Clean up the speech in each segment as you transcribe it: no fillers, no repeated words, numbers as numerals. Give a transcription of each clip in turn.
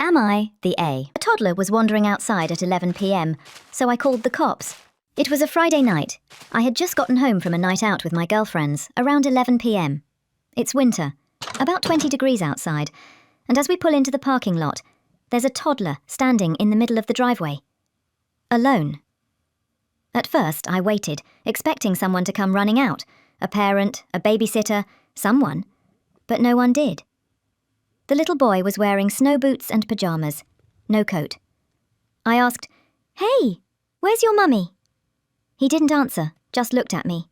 Am I the A? A toddler was wandering outside at 11 p.m, so I called the cops. It was a Friday night. I had just gotten home from a night out with my girlfriends, around 11 p.m. It's winter, about 20 degrees outside, and as we pull into the parking lot, there's a toddler standing in the middle of the driveway. Alone. At first, I waited, expecting someone to come running out, a parent, a babysitter, someone, but no one did. The little boy was wearing snow boots and pajamas, no coat. I asked, "Hey, where's your mummy?" He didn't answer, just looked at me.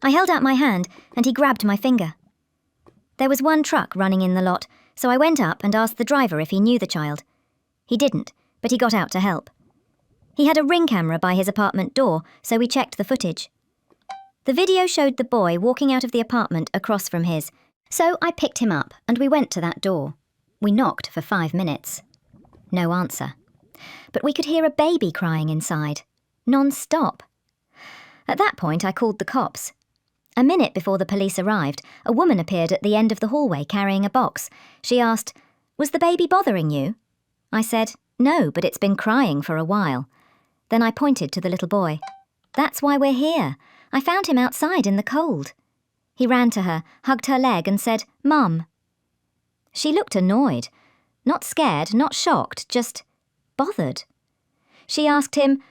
I held out my hand and he grabbed my finger. There was one truck running in the lot, so I went up and asked the driver if he knew the child. He didn't, but he got out to help. He had a Ring camera by his apartment door, so we checked the footage. The video showed the boy walking out of the apartment across from his, so I picked him up and we went to that door. We knocked for 5 minutes. No answer. But we could hear a baby crying inside, non-stop. At that point, I called the cops. A minute before the police arrived, a woman appeared at the end of the hallway carrying a box. She asked, "Was the baby bothering you?" I said, "No, but it's been crying for a while." Then I pointed to the little boy. "That's why we're here. I found him outside in the cold." He ran to her, hugged her leg and said, "Mum." She looked annoyed. Not scared, not shocked, just bothered. She asked him,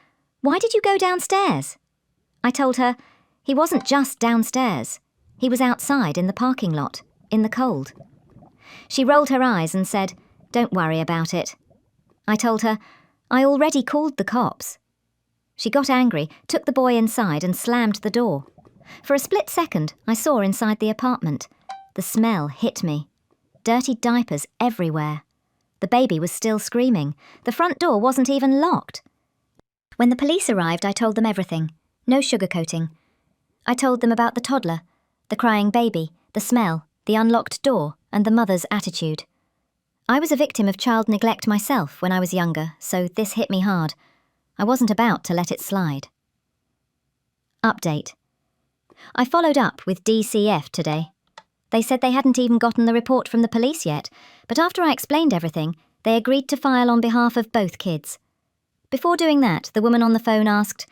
"Why did you go downstairs?" I told her, he wasn't just downstairs. He was outside in the parking lot, in the cold. She rolled her eyes and said, "Don't worry about it." I told her, I already called the cops. She got angry, took the boy inside and slammed the door. For a split second, I saw inside the apartment. The smell hit me. Dirty diapers everywhere. The baby was still screaming. The front door wasn't even locked. When the police arrived, I told them everything. No sugarcoating. I told them about the toddler, the crying baby, the smell, the unlocked door, and the mother's attitude. I was a victim of child neglect myself when I was younger, so this hit me hard. I wasn't about to let it slide. Update. I followed up with DCF today. They said they hadn't even gotten the report from the police yet, but after I explained everything, they agreed to file on behalf of both kids. Before doing that, the woman on the phone asked,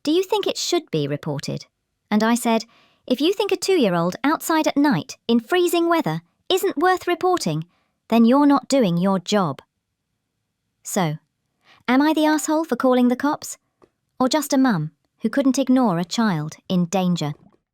"Do you think it should be reported?" And I said, "If you think a 2-year-old outside at night, in freezing weather, isn't worth reporting, then you're not doing your job." So, am I the asshole for calling the cops? Or just a mum who couldn't ignore a child in danger?